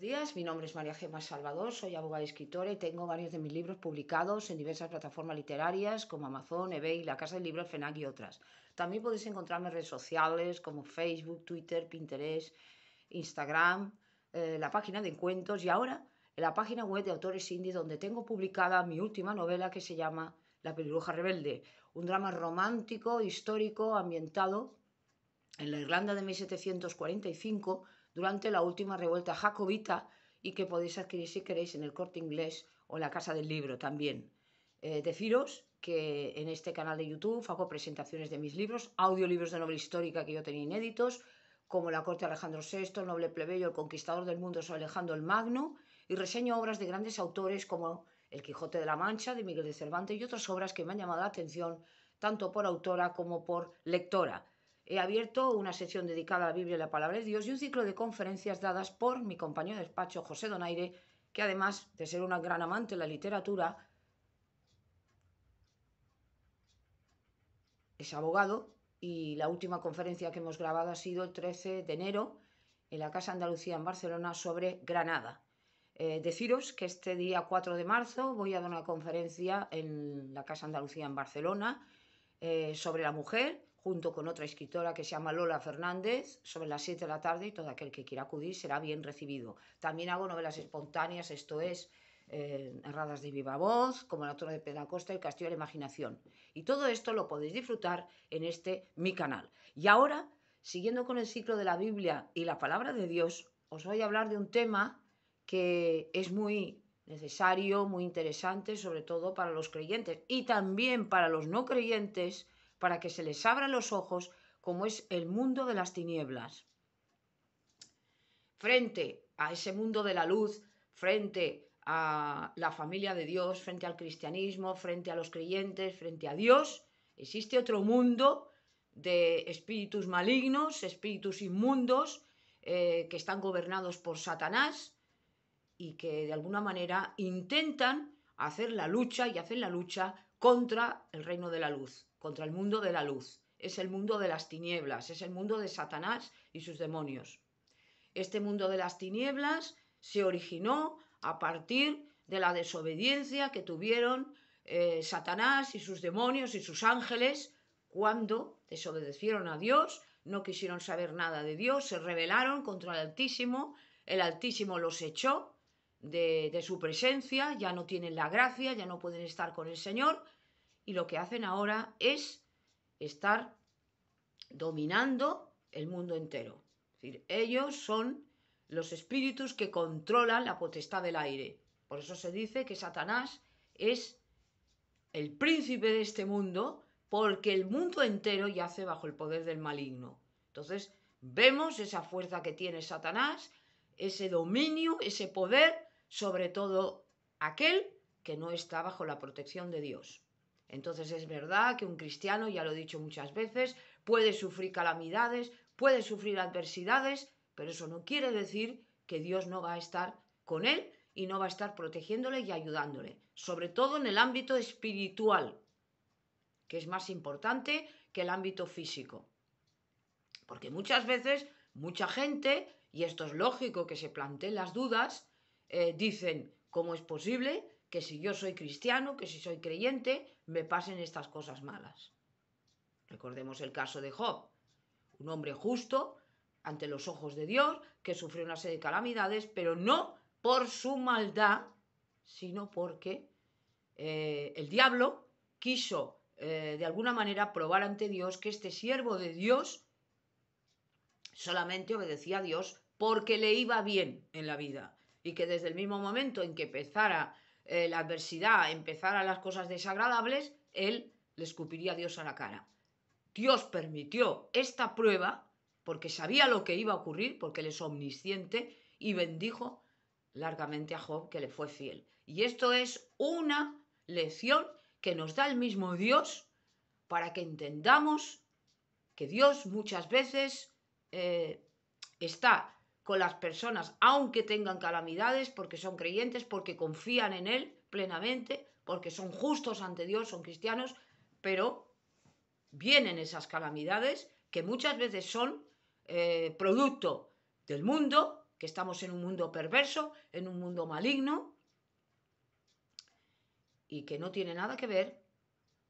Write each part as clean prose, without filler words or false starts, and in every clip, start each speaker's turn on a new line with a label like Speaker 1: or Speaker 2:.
Speaker 1: días, mi nombre es María Gemma Salvador, soy abogada y escritora y tengo varios de mis libros publicados en diversas plataformas literarias como Amazon, eBay, La Casa del Libro, el FNAC y otras. También podéis encontrarme en redes sociales como Facebook, Twitter, Pinterest, Instagram, la página de cuentos y ahora en la página web de Autores Indie, donde tengo publicada mi última novela que se llama La pelirroja rebelde, un drama romántico, histórico, ambientado en la Irlanda de 1745 durante la última revuelta jacobita y que podéis adquirir si queréis en el Corte Inglés o en la Casa del Libro también. Deciros que en este canal de YouTube hago presentaciones de mis libros, audiolibros de novela histórica que yo tenía inéditos, como La corte de Alejandro VI, El noble plebeyo, El conquistador del mundo sobre Alejandro el Magno, y reseño obras de grandes autores como El Quijote de la Mancha de Miguel de Cervantes y otras obras que me han llamado la atención tanto por autora como por lectora. He abierto una sección dedicada a la Biblia y la Palabra de Dios y un ciclo de conferencias dadas por mi compañero de despacho, José Donaire, que además de ser una gran amante de la literatura, es abogado y la última conferencia que hemos grabado ha sido el 13 de enero en la Casa Andalucía en Barcelona sobre Granada. Deciros que este día 4 de marzo voy a dar una conferencia en la Casa Andalucía en Barcelona sobre la mujer, junto con otra escritora que se llama Lola Fernández, sobre las 7 de la tarde, y todo aquel que quiera acudir será bien recibido. También hago novelas espontáneas, esto es, narradas de viva voz, como La Torre de Pedacosta y El Castillo de la Imaginación. Y todo esto lo podéis disfrutar en mi canal. Y ahora, siguiendo con el ciclo de la Biblia y la Palabra de Dios, os voy a hablar de un tema que es muy necesario, muy interesante, sobre todo para los creyentes y también para los no creyentes, para que se les abran los ojos, como es el mundo de las tinieblas. Frente a ese mundo de la luz, frente a la familia de Dios, frente al cristianismo, frente a los creyentes, frente a Dios, existe otro mundo de espíritus malignos, espíritus inmundos, que están gobernados por Satanás, y que de alguna manera intentan hacer la lucha contra el reino de la luz, contra el mundo de la luz. Es el mundo de las tinieblas, es el mundo de Satanás y sus demonios. Este mundo de las tinieblas se originó a partir de la desobediencia que tuvieron Satanás y sus demonios y sus ángeles cuando desobedecieron a Dios, no quisieron saber nada de Dios, se rebelaron contra el Altísimo los echó de su presencia, ya no tienen la gracia, ya no pueden estar con el Señor, y lo que hacen ahora es estar dominando el mundo entero. Es decir, ellos son los espíritus que controlan la potestad del aire. Por eso se dice que Satanás es el príncipe de este mundo, porque el mundo entero yace bajo el poder del maligno. Entonces, vemos esa fuerza que tiene Satanás, ese dominio, ese poder sobre todo aquel que no está bajo la protección de Dios. Entonces es verdad que un cristiano, ya lo he dicho muchas veces, puede sufrir calamidades, puede sufrir adversidades, pero eso no quiere decir que Dios no va a estar con él y no va a estar protegiéndole y ayudándole, sobre todo en el ámbito espiritual, que es más importante que el ámbito físico. Porque muchas veces, mucha gente, y esto es lógico que se planteen las dudas, dicen, ¿cómo es posible que si yo soy cristiano, que si soy creyente, me pasen estas cosas malas? Recordemos el caso de Job, un hombre justo ante los ojos de Dios, que sufrió una serie de calamidades, pero no por su maldad, sino porque el diablo quiso de alguna manera probar ante Dios que este siervo de Dios solamente obedecía a Dios porque le iba bien en la vida, y que desde el mismo momento en que empezara la adversidad, empezaran las cosas desagradables, él le escupiría a Dios a la cara. Dios permitió esta prueba porque sabía lo que iba a ocurrir, porque él es omnisciente, y bendijo largamente a Job, que le fue fiel. Y esto es una lección que nos da el mismo Dios para que entendamos que Dios muchas veces está con las personas, aunque tengan calamidades, porque son creyentes, porque confían en Él plenamente, porque son justos ante Dios, son cristianos, pero vienen esas calamidades que muchas veces son producto del mundo, que estamos en un mundo perverso, en un mundo maligno, y que no tiene nada que ver,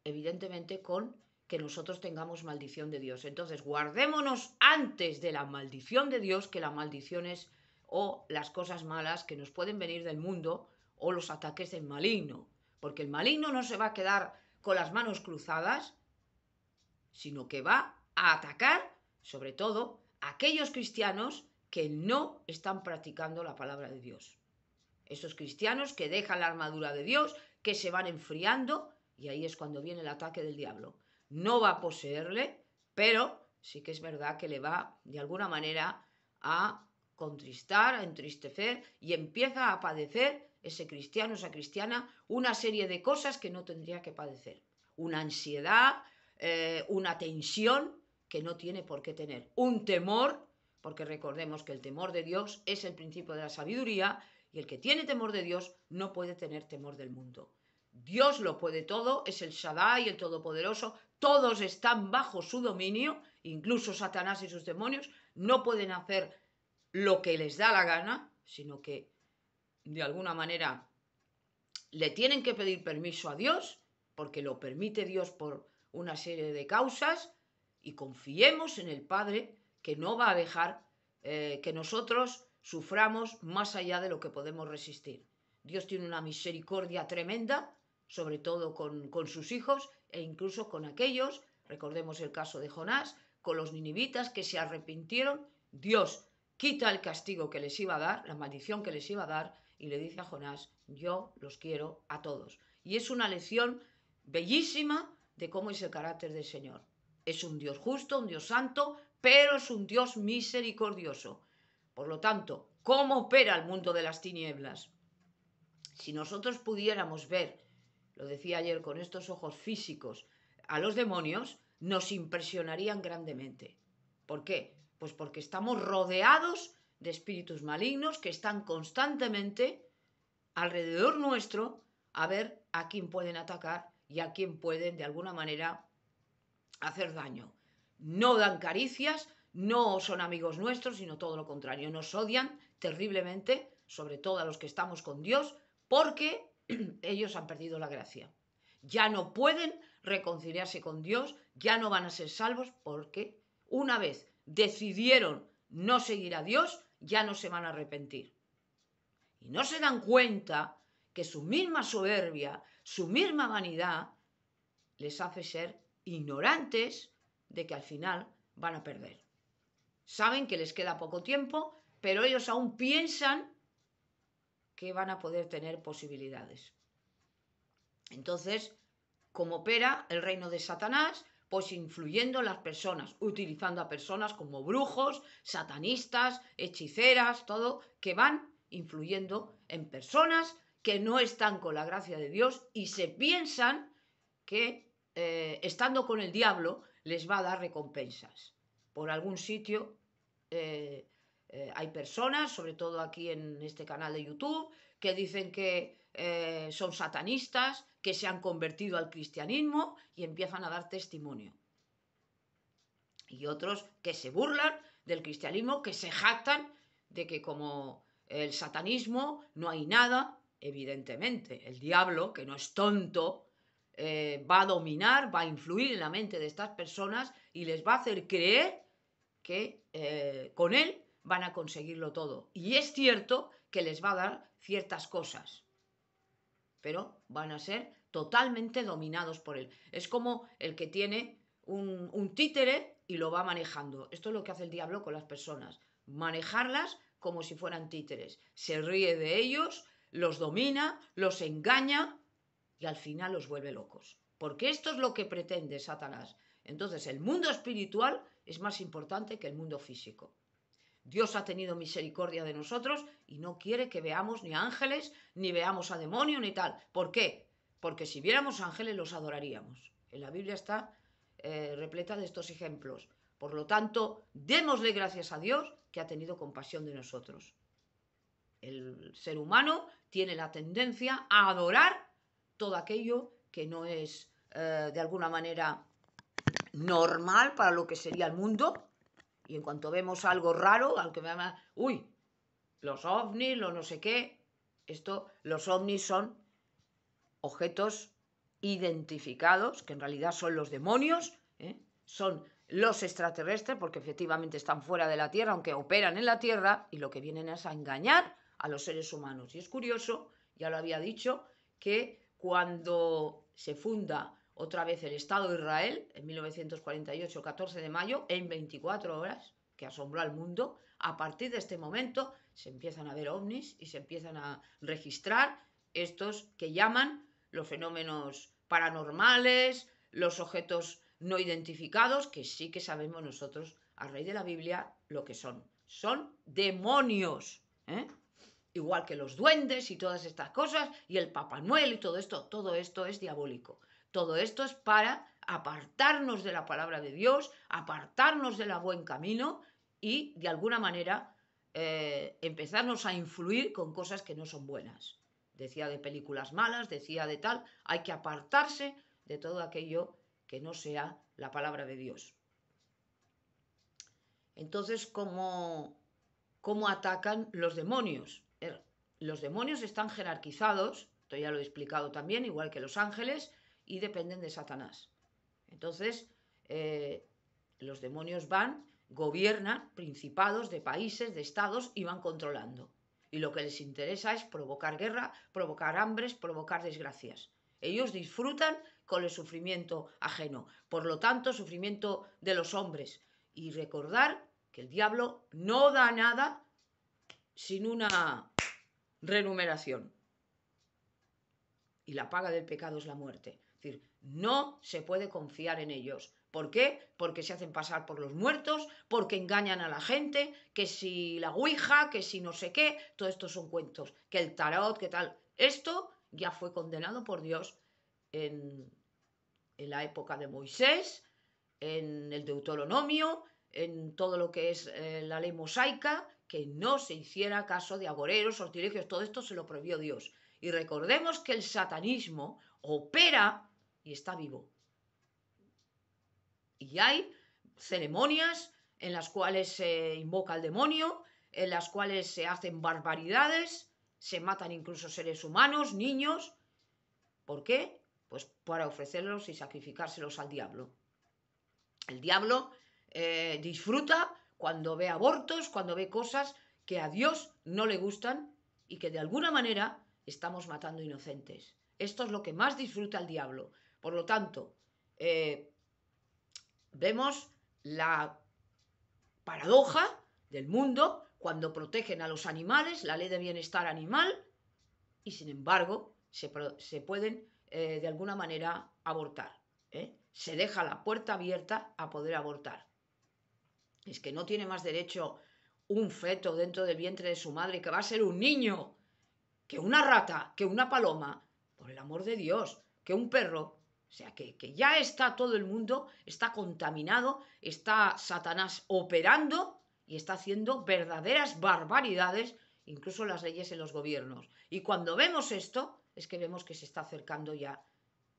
Speaker 1: evidentemente, con que nosotros tengamos maldición de Dios. Entonces, guardémonos antes de la maldición de Dios, que las maldiciones o las cosas malas que nos pueden venir del mundo o los ataques del maligno. Porque el maligno no se va a quedar con las manos cruzadas, sino que va a atacar, sobre todo, a aquellos cristianos que no están practicando la palabra de Dios. Esos cristianos que dejan la armadura de Dios, que se van enfriando, y ahí es cuando viene el ataque del diablo. No va a poseerle, pero sí que es verdad que le va, de alguna manera, a contristar, a entristecer, y empieza a padecer ese cristiano, esa cristiana, una serie de cosas que no tendría que padecer. Una ansiedad, una tensión que no tiene por qué tener. Un temor, porque recordemos que el temor de Dios es el principio de la sabiduría, y el que tiene temor de Dios no puede tener temor del mundo. Dios lo puede todo, es el Shaddai, el Todopoderoso, todos están bajo su dominio, incluso Satanás y sus demonios no pueden hacer lo que les da la gana, sino que de alguna manera le tienen que pedir permiso a Dios, porque lo permite Dios por una serie de causas, y confiemos en el Padre, que no va a dejar que nosotros suframos más allá de lo que podemos resistir. Dios tiene una misericordia tremenda, sobre todo con sus hijos e incluso con aquellos, recordemos el caso de Jonás, con los ninivitas que se arrepintieron. Dios quita el castigo que les iba a dar, la maldición que les iba a dar, y le dice a Jonás: yo los quiero a todos. Y es una lección bellísima de cómo es el carácter del Señor. Es un Dios justo, un Dios santo, pero es un Dios misericordioso. Por lo tanto, ¿cómo opera el mundo de las tinieblas? Si nosotros pudiéramos ver, lo decía ayer, con estos ojos físicos, a los demonios, nos impresionarían grandemente. ¿Por qué? Pues porque estamos rodeados de espíritus malignos que están constantemente alrededor nuestro a ver a quién pueden atacar y a quién pueden de alguna manera hacer daño. No dan caricias, no son amigos nuestros, sino todo lo contrario. Nos odian terriblemente, sobre todo a los que estamos con Dios, porque ellos han perdido la gracia. Ya no pueden reconciliarse con Dios, ya no van a ser salvos, porque una vez decidieron no seguir a Dios, ya no se van a arrepentir. Y no se dan cuenta que su misma soberbia, su misma vanidad, les hace ser ignorantes de que al final van a perder. Saben que les queda poco tiempo, pero ellos aún piensan que van a poder tener posibilidades. Entonces, ¿cómo opera el reino de Satanás? Pues influyendo en las personas, utilizando a personas como brujos, satanistas, hechiceras, todo, que van influyendo en personas que no están con la gracia de Dios y se piensan que estando con el diablo les va a dar recompensas. Por algún sitio hay personas, sobre todo aquí en este canal de YouTube, que dicen que son satanistas, que se han convertido al cristianismo y empiezan a dar testimonio. Y otros que se burlan del cristianismo, que se jactan de que como el satanismo no hay nada. Evidentemente, el diablo, que no es tonto, va a dominar, va a influir en la mente de estas personas y les va a hacer creer que con él van a conseguirlo todo. Y es cierto que les va a dar ciertas cosas, pero van a ser totalmente dominados por él. Es como el que tiene un títere y lo va manejando. Esto es lo que hace el diablo con las personas, manejarlas como si fueran títeres. Se ríe de ellos, los domina, los engaña y al final los vuelve locos. Porque esto es lo que pretende Satanás. Entonces el mundo espiritual es más importante que el mundo físico. Dios ha tenido misericordia de nosotros y no quiere que veamos ni ángeles, ni veamos a demonios, ni tal. ¿Por qué? Porque si viéramos ángeles los adoraríamos. En la Biblia está repleta de estos ejemplos. Por lo tanto, démosle gracias a Dios que ha tenido compasión de nosotros. El ser humano tiene la tendencia a adorar todo aquello que no es de alguna manera normal para lo que sería el mundo. Y en cuanto vemos algo raro, al que veamos, uy, los ovnis, los no sé qué. Los ovnis son objetos identificados, que en realidad son los demonios, son los extraterrestres, porque efectivamente están fuera de la Tierra, aunque operan en la Tierra, y lo que vienen es a engañar a los seres humanos. Y es curioso, ya lo había dicho, que cuando se funda otra vez el Estado de Israel, en 1948, 14 de mayo, en 24 horas, que asombró al mundo, a partir de este momento se empiezan a ver ovnis y se empiezan a registrar estos que llaman los fenómenos paranormales, los objetos no identificados, que sí que sabemos nosotros, a raíz de la Biblia, lo que son. Son demonios, igual que los duendes y todas estas cosas, y el Papá Noel y todo esto es diabólico. Todo esto es para apartarnos de la palabra de Dios, apartarnos del buen camino y, de alguna manera, empezarnos a influir con cosas que no son buenas. Decía de películas malas, decía de tal, hay que apartarse de todo aquello que no sea la palabra de Dios. Entonces, ¿cómo atacan los demonios? Los demonios están jerarquizados, esto ya lo he explicado también, igual que los ángeles, y dependen de Satanás. Entonces, los demonios gobiernan principados de países, de estados, y van controlando. Y lo que les interesa es provocar guerra, provocar hambres, provocar desgracias. Ellos disfrutan con el sufrimiento ajeno, por lo tanto, sufrimiento de los hombres. Y recordar que el diablo no da nada sin una renumeración. Y la paga del pecado es la muerte. Es decir, no se puede confiar en ellos. ¿Por qué? Porque se hacen pasar por los muertos, porque engañan a la gente, que si la ouija, que si no sé qué, todo esto son cuentos, que el tarot, que tal. Esto ya fue condenado por Dios en la época de Moisés, en el Deuteronomio, en todo lo que es la ley mosaica, que no se hiciera caso de agoreros, sortilegios, todo esto se lo prohibió Dios. Y recordemos que el satanismo opera y está vivo. Y hay ceremonias en las cuales se invoca al demonio, en las cuales se hacen barbaridades, se matan incluso seres humanos, niños. ¿Por qué? Pues para ofrecerlos y sacrificárselos al diablo. El diablo disfruta cuando ve abortos, cuando ve cosas que a Dios no le gustan y que de alguna manera estamos matando inocentes. Esto es lo que más disfruta el diablo. Por lo tanto, vemos la paradoja del mundo cuando protegen a los animales, la ley de bienestar animal, y sin embargo se pueden de alguna manera abortar. Se deja la puerta abierta a poder abortar. Es que no tiene más derecho un feto dentro del vientre de su madre, que va a ser un niño, que una rata, que una paloma, por el amor de Dios, que un perro. O sea, que ya está todo el mundo, está contaminado, está Satanás operando y está haciendo verdaderas barbaridades, incluso las leyes en los gobiernos. Y cuando vemos esto, es que vemos que se está acercando ya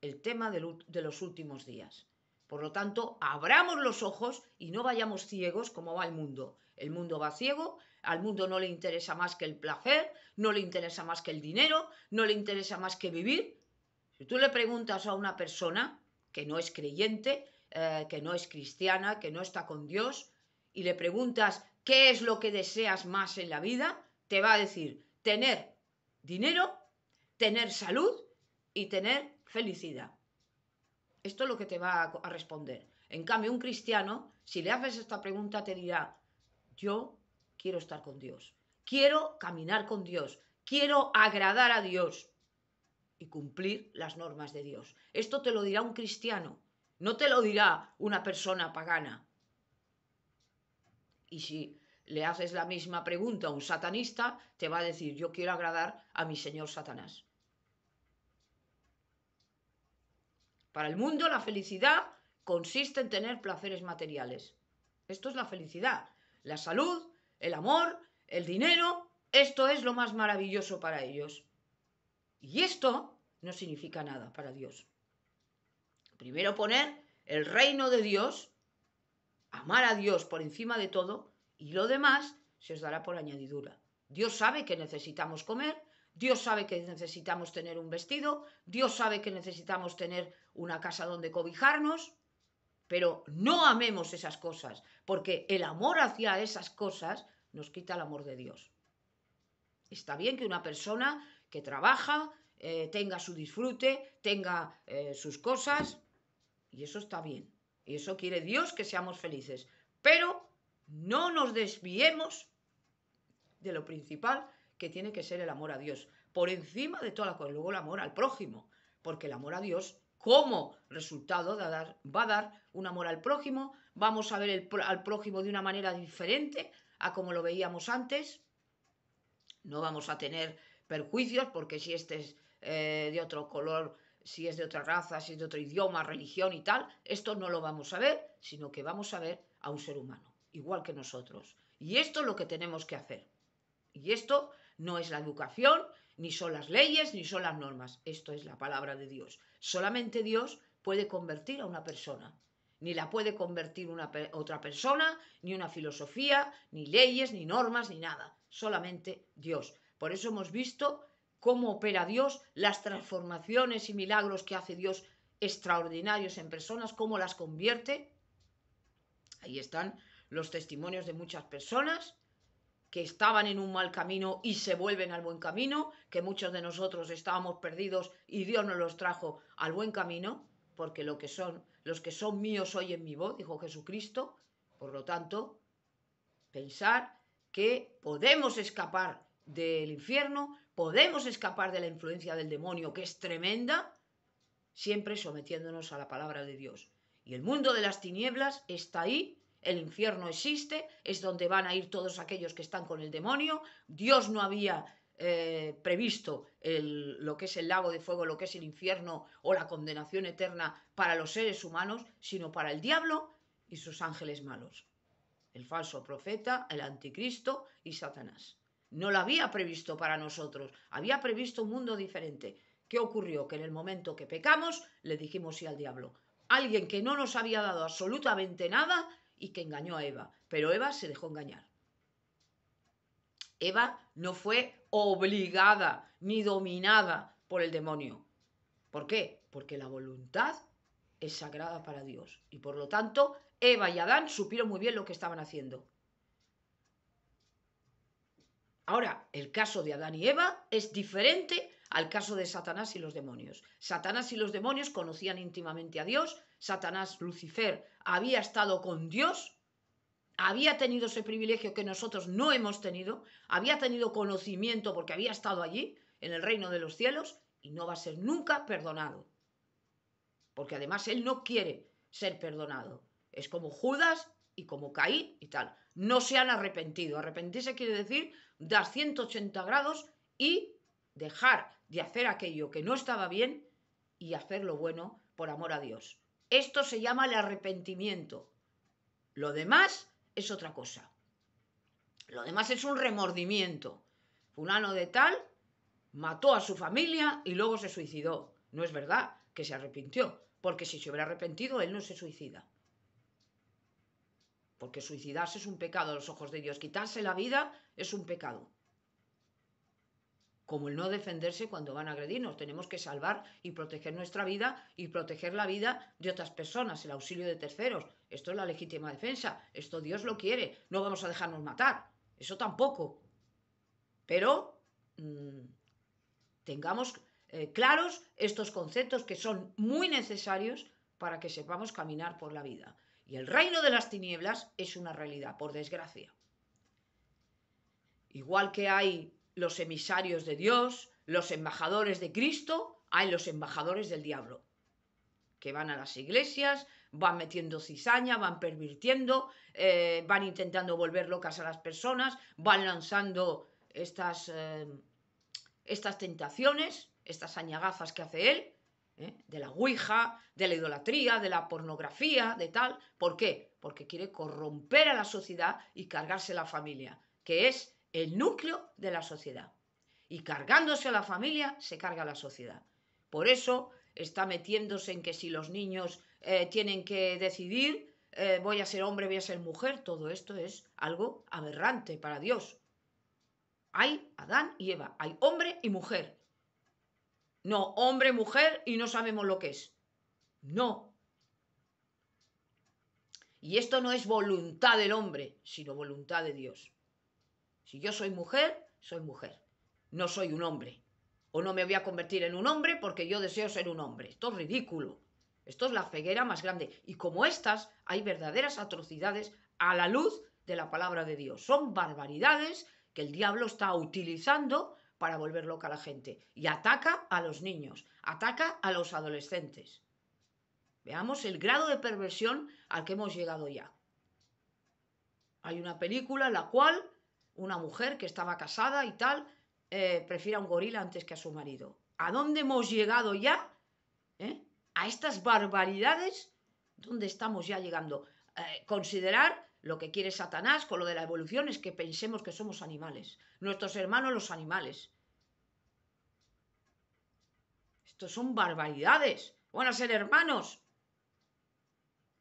Speaker 1: el tema de los últimos días. Por lo tanto, abramos los ojos y no vayamos ciegos como va el mundo. El mundo va ciego, al mundo no le interesa más que el placer, no le interesa más que el dinero, no le interesa más que vivir. Si tú le preguntas a una persona que no es creyente, que no es cristiana, que no está con Dios, y le preguntas qué es lo que deseas más en la vida, te va a decir tener dinero, tener salud y tener felicidad. Esto es lo que te va a responder. En cambio, un cristiano, si le haces esta pregunta, te dirá, yo quiero estar con Dios, quiero caminar con Dios, quiero agradar a Dios y cumplir las normas de Dios. Esto te lo dirá un cristiano, no te lo dirá una persona pagana. Y si le haces la misma pregunta a un satanista, te va a decir, yo quiero agradar a mi señor Satanás. Para el mundo, la felicidad consiste en tener placeres materiales. Esto es la felicidad. La salud, el amor, el dinero, esto es lo más maravilloso para ellos. Y esto no significa nada para Dios. Primero poner el reino de Dios, amar a Dios por encima de todo, y lo demás se os dará por añadidura. Dios sabe que necesitamos comer, Dios sabe que necesitamos tener un vestido, Dios sabe que necesitamos tener una casa donde cobijarnos, pero no amemos esas cosas, porque el amor hacia esas cosas nos quita el amor de Dios. Está bien que una persona que trabaja tenga su disfrute, tenga sus cosas, y eso está bien. Y eso quiere Dios, que seamos felices. Pero no nos desviemos de lo principal, que tiene que ser el amor a Dios, por encima de toda la cosa. Luego el amor al prójimo, porque el amor a Dios, como resultado, va a dar un amor al prójimo. Vamos a ver al prójimo de una manera diferente a como lo veíamos antes. No vamos a tener perjuicios, porque si este es de otro color, si es de otra raza, si es de otro idioma, religión y tal, esto no lo vamos a ver, sino que vamos a ver a un ser humano, igual que nosotros. Y esto es lo que tenemos que hacer. Y esto no es la educación, ni son las leyes, ni son las normas. Esto es la palabra de Dios. Solamente Dios puede convertir a una persona. Ni la puede convertir otra persona, ni una filosofía, ni leyes, ni normas, ni nada. Solamente Dios. Por eso hemos visto cómo opera Dios, las transformaciones y milagros que hace Dios extraordinarios en personas, cómo las convierte. Ahí están los testimonios de muchas personas que estaban en un mal camino y se vuelven al buen camino, que muchos de nosotros estábamos perdidos y Dios nos los trajo al buen camino, porque los que son míos oyen mi voz, dijo Jesucristo. Por lo tanto, pensar que podemos escapar del infierno, podemos escapar de la influencia del demonio, que es tremenda, siempre sometiéndonos a la palabra de Dios. Y el mundo de las tinieblas está ahí. El infierno existe, es donde van a ir todos aquellos que están con el demonio. Dios no había previsto lo que es el lago de fuego, lo que es el infierno o la condenación eterna para los seres humanos, sino para el diablo y sus ángeles malos. El falso profeta, el anticristo y Satanás. No lo había previsto para nosotros, había previsto un mundo diferente. ¿Qué ocurrió? Que en el momento que pecamos le dijimos sí al diablo. Alguien que no nos había dado absolutamente nada y que engañó a Eva. Pero Eva se dejó engañar. Eva no fue obligada ni dominada por el demonio. ¿Por qué? Porque la voluntad es sagrada para Dios. Y por lo tanto, Eva y Adán supieron muy bien lo que estaban haciendo. Ahora, el caso de Adán y Eva es diferente al caso de Satanás y los demonios. Satanás y los demonios conocían íntimamente a Dios. Satanás, Lucifer, había estado con Dios, había tenido ese privilegio que nosotros no hemos tenido, había tenido conocimiento porque había estado allí, en el reino de los cielos, y no va a ser nunca perdonado. Porque además él no quiere ser perdonado. Es como Judas y como Caín y tal. No se han arrepentido. Arrepentirse quiere decir dar 180 grados y dejar de hacer aquello que no estaba bien y hacer lo bueno por amor a Dios. Esto se llama el arrepentimiento. Lo demás es otra cosa. Lo demás es un remordimiento. Fulano de tal mató a su familia y luego se suicidó. No es verdad que se arrepintió, porque si se hubiera arrepentido, él no se suicida. Porque suicidarse es un pecado a los ojos de Dios. Quitarse la vida es un pecado. Como el no defenderse cuando van a agredirnos. Tenemos que salvar y proteger nuestra vida y proteger la vida de otras personas, el auxilio de terceros. Esto es la legítima defensa. Esto Dios lo quiere. No vamos a dejarnos matar. Eso tampoco. Pero tengamos claros estos conceptos que son muy necesarios para que sepamos caminar por la vida. Y el reino de las tinieblas es una realidad, por desgracia. Igual que hay los emisarios de Dios, los embajadores de Cristo, hay los embajadores del diablo, que van a las iglesias, van metiendo cizaña, van pervirtiendo, van intentando volver locas a las personas, van lanzando estas tentaciones, estas añagazas que hace él, de la ouija, de la idolatría, de la pornografía, de tal. ¿Por qué? Porque quiere corromper a la sociedad y cargarse la familia, que es el núcleo de la sociedad. Y cargándose a la familia, se carga a la sociedad. Por eso está metiéndose en que si los niños tienen que decidir, voy a ser hombre, voy a ser mujer, todo esto es algo aberrante para Dios. Hay Adán y Eva, hay hombre y mujer. No hombre, mujer y no sabemos lo que es. No. Y esto no es voluntad del hombre, sino voluntad de Dios. Si yo soy mujer, soy mujer. No soy un hombre. O no me voy a convertir en un hombre porque yo deseo ser un hombre. Esto es ridículo. Esto es la ceguera más grande. Y como estas, hay verdaderas atrocidades a la luz de la palabra de Dios. Son barbaridades que el diablo está utilizando para volver loca a la gente. Y ataca a los niños, ataca a los adolescentes. Veamos el grado de perversión al que hemos llegado ya. Hay una película en la cual una mujer que estaba casada y tal, prefiere a un gorila antes que a su marido. ¿A dónde hemos llegado ya? A estas barbaridades, ¿dónde estamos ya llegando? Considerar lo que quiere Satanás con lo de la evolución es que pensemos que somos animales. Nuestros hermanos los animales. Estos son barbaridades. Van a ser hermanos.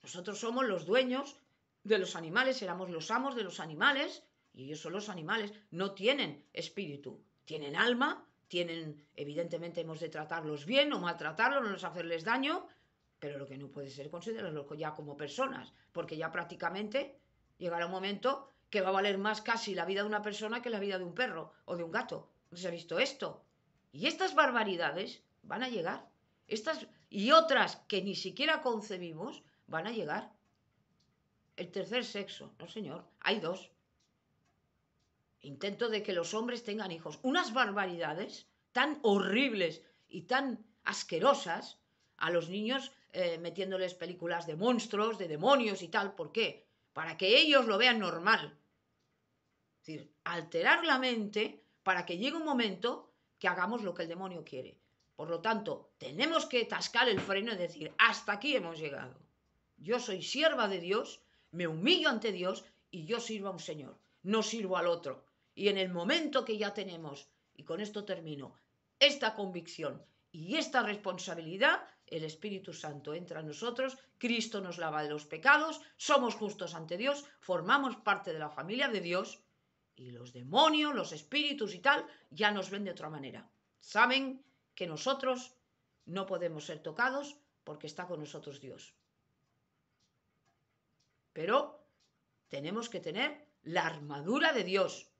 Speaker 1: Nosotros somos los dueños de los animales, éramos los amos de los animales, y ellos son los animales, no tienen espíritu, tienen alma, tienen, evidentemente hemos de tratarlos bien, no maltratarlos, no hacerles daño, pero lo que no puede ser considerarlos ya como personas, porque ya prácticamente llegará un momento que va a valer más casi la vida de una persona que la vida de un perro o de un gato. ¿No se ha visto esto? Y estas barbaridades van a llegar, estas y otras que ni siquiera concebimos, van a llegar. El tercer sexo, no señor, hay dos. Intento de que los hombres tengan hijos. Unas barbaridades tan horribles y tan asquerosas a los niños, metiéndoles películas de monstruos, de demonios y tal. ¿Por qué? Para que ellos lo vean normal. Es decir, alterar la mente para que llegue un momento que hagamos lo que el demonio quiere. Por lo tanto, tenemos que tascar el freno y decir, hasta aquí hemos llegado. Yo soy sierva de Dios, me humillo ante Dios y yo sirvo a un Señor, no sirvo al otro. Y en el momento que ya tenemos, y con esto termino, esta convicción y esta responsabilidad, el Espíritu Santo entra en nosotros, Cristo nos lava de los pecados, somos justos ante Dios, formamos parte de la familia de Dios y los demonios, los espíritus y tal, ya nos ven de otra manera. Saben que nosotros no podemos ser tocados porque está con nosotros Dios. Pero tenemos que tener la armadura de Dios.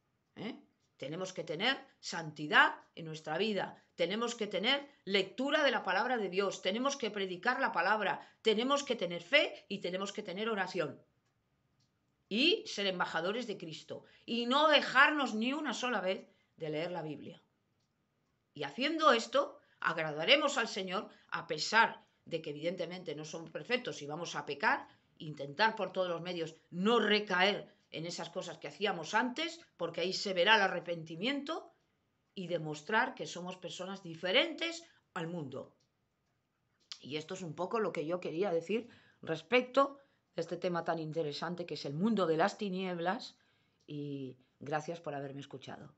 Speaker 1: Tenemos que tener santidad en nuestra vida. Tenemos que tener lectura de la palabra de Dios. Tenemos que predicar la palabra. Tenemos que tener fe y tenemos que tener oración. Y ser embajadores de Cristo. Y no dejarnos ni una sola vez de leer la Biblia. Y haciendo esto, agradaremos al Señor a pesar de que evidentemente no somos perfectos y vamos a pecar, intentar por todos los medios no recaer en esas cosas que hacíamos antes, porque ahí se verá el arrepentimiento y demostrar que somos personas diferentes al mundo. Y esto es un poco lo que yo quería decir respecto a este tema tan interesante que es el mundo de las tinieblas y gracias por haberme escuchado.